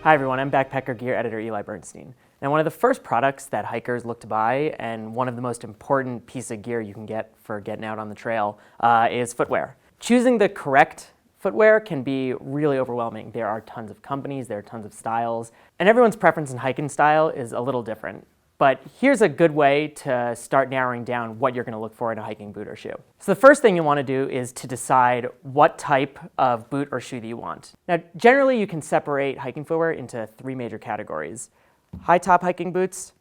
Hi everyone, I'm backpacker gear editor Eli Bernstein. Now, one of the first products that hikers look to buy, and one of the most important pieces of gear you can get for getting out on the trail, is footwear. Choosing the correct footwear can be really overwhelming. There are tons of companies, there are tons of styles, and everyone's preference in hiking style is a little different. But here's a good way to start narrowing down what you're going to look for in a hiking boot or shoe. So the first thing you want to do is to decide what type of boot or shoe that you want. Now, generally you can separate hiking footwear into three major categories: high top hiking boots,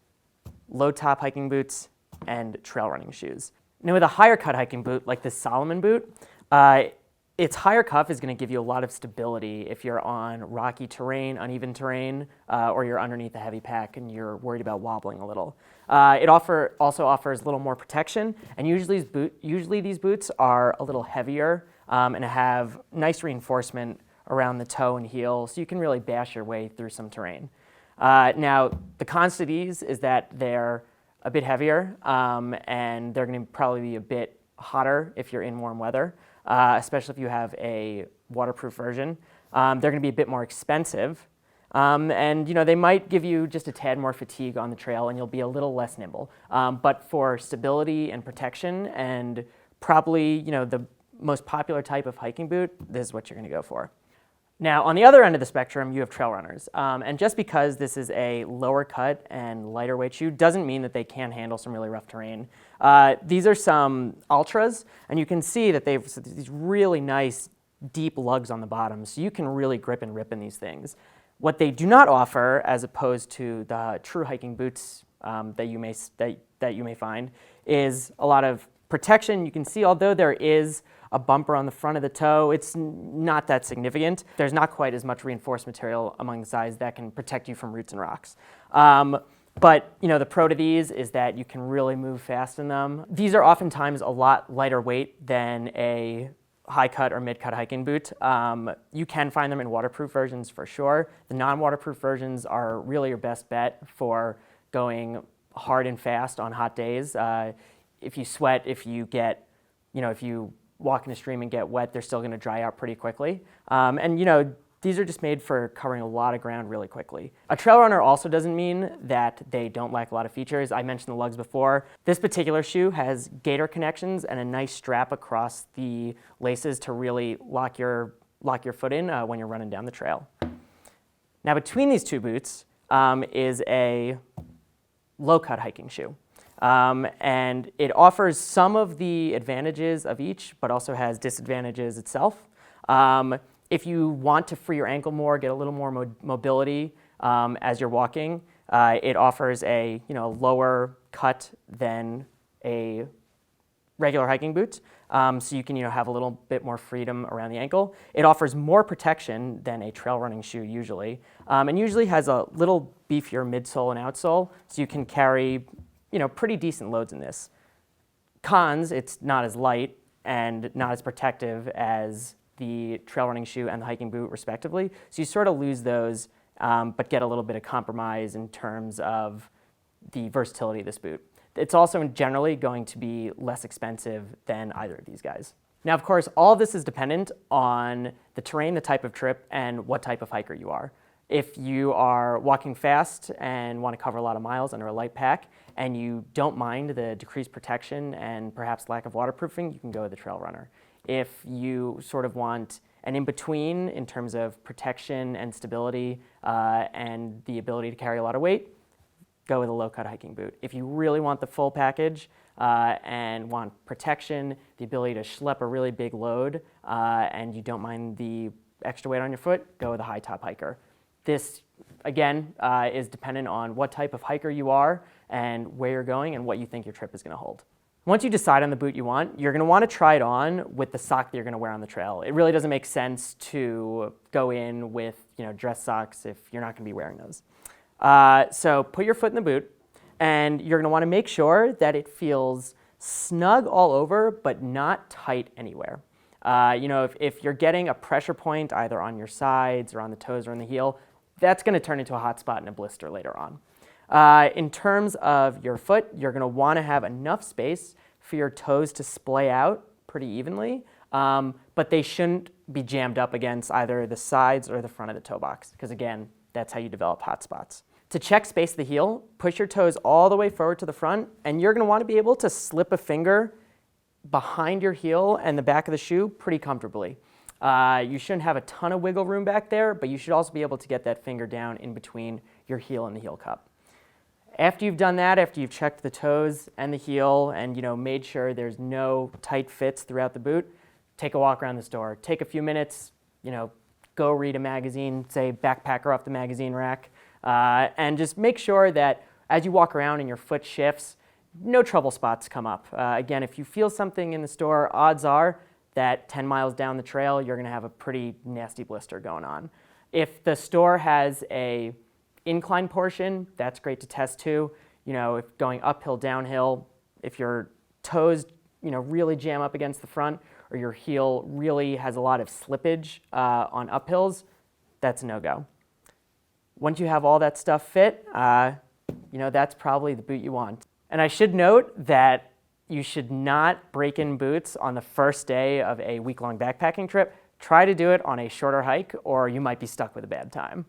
low top hiking boots, and trail running shoes. Now, with a higher cut hiking boot like this Salomon boot, its higher cuff is going to give you a lot of stability if you're on rocky terrain, uneven terrain, or you're underneath a heavy pack and you're worried about wobbling a little. It also offers a little more protection, and usually these boots are a little heavier and have nice reinforcement around the toe and heel, so you can really bash your way through some terrain. Now, the cons to these is that they're a bit heavier, and they're going to probably be a bit hotter if you're in warm weather. Especially if you have a waterproof version. They're going to be a bit more expensive, and they might give you just a tad more fatigue on the trail, and you'll be a little less nimble. But for stability and protection, and probably the most popular type of hiking boot, this is what you're going to go for. Now, on the other end of the spectrum, you have trail runners. And just because this is a lower cut and lighter weight shoe doesn't mean that they can't handle some really rough terrain. These are some Ultras, and you can see that they've these really nice deep lugs on the bottom, so you can really grip and rip in these things. What they do not offer, as opposed to the true hiking boots that you may find, is a lot of protection. You can see, although there is a bumper on the front of the toe, it's not that significant. There's not quite as much reinforced material among the sides that can protect you from roots and rocks. But the pro to these is that you can really move fast in them. These are oftentimes a lot lighter weight than a high cut or mid cut hiking boot. You can find them in waterproof versions for sure. The non-waterproof versions are really your best bet for going hard and fast on hot days. If you sweat, if you walk in a stream and get wet, they're still going to dry out pretty quickly. These are just made for covering a lot of ground really quickly. A trail runner also doesn't mean that they don't lack a lot of features. I mentioned the lugs before. This particular shoe has gaiter connections and a nice strap across the laces to really lock your foot in when you're running down the trail. Now, between these two boots is a low-cut hiking shoe. And it offers some of the advantages of each, but also has disadvantages itself. If you want to free your ankle more, get a little more mobility as you're walking, it offers a lower cut than a regular hiking boot, so you can have a little bit more freedom around the ankle. It offers more protection than a trail running shoe usually, and usually has a little beefier midsole and outsole, so you can carry pretty decent loads in this. Cons: it's not as light and not as protective as the trail running shoe and the hiking boot respectively. So you sort of lose those, but get a little bit of compromise in terms of the versatility of this boot. It's also generally going to be less expensive than either of these guys. Now, of course, all of this is dependent on the terrain, the type of trip, and what type of hiker you are. If you are walking fast and want to cover a lot of miles under a light pack, and you don't mind the decreased protection and perhaps lack of waterproofing, you can go with the trail runner. If you sort of want an in-between in terms of protection and stability and the ability to carry a lot of weight, go with a low-cut hiking boot. If you really want the full package and want protection, the ability to schlep a really big load, and you don't mind the extra weight on your foot, go with a high-top hiker. This, again, is dependent on what type of hiker you are and where you're going and what you think your trip is going to hold. Once you decide on the boot you want, you're going to want to try it on with the sock that you're going to wear on the trail. It really doesn't make sense to go in with dress socks if you're not going to be wearing those. So put your foot in the boot, and you're going to want to make sure that it feels snug all over but not tight anywhere. If you're getting a pressure point either on your sides or on the toes or on the heel, that's going to turn into a hot spot and a blister later on. In terms of your foot, you're going to want to have enough space for your toes to splay out pretty evenly, but they shouldn't be jammed up against either the sides or the front of the toe box, because again, that's how you develop hot spots. To check space of the heel, push your toes all the way forward to the front, and you're going to want to be able to slip a finger behind your heel and the back of the shoe pretty comfortably. You shouldn't have a ton of wiggle room back there, but you should also be able to get that finger down in between your heel and the heel cup. After you've done that, after you've checked the toes and the heel and made sure there's no tight fits throughout the boot, take a walk around the store. Take a few minutes, go read a magazine, say Backpacker off the magazine rack, and just make sure that as you walk around and your foot shifts, no trouble spots come up. Again, if you feel something in the store, odds are that 10 miles down the trail, you're going to have a pretty nasty blister going on. If the store has a incline portion, that's great to test too. If going uphill, downhill, if your toes, really jam up against the front, or your heel really has a lot of slippage on uphills, that's a no-go. Once you have all that stuff fit, that's probably the boot you want. And I should note that you should not break in boots on the first day of a week-long backpacking trip. Try to do it on a shorter hike, or you might be stuck with a bad time.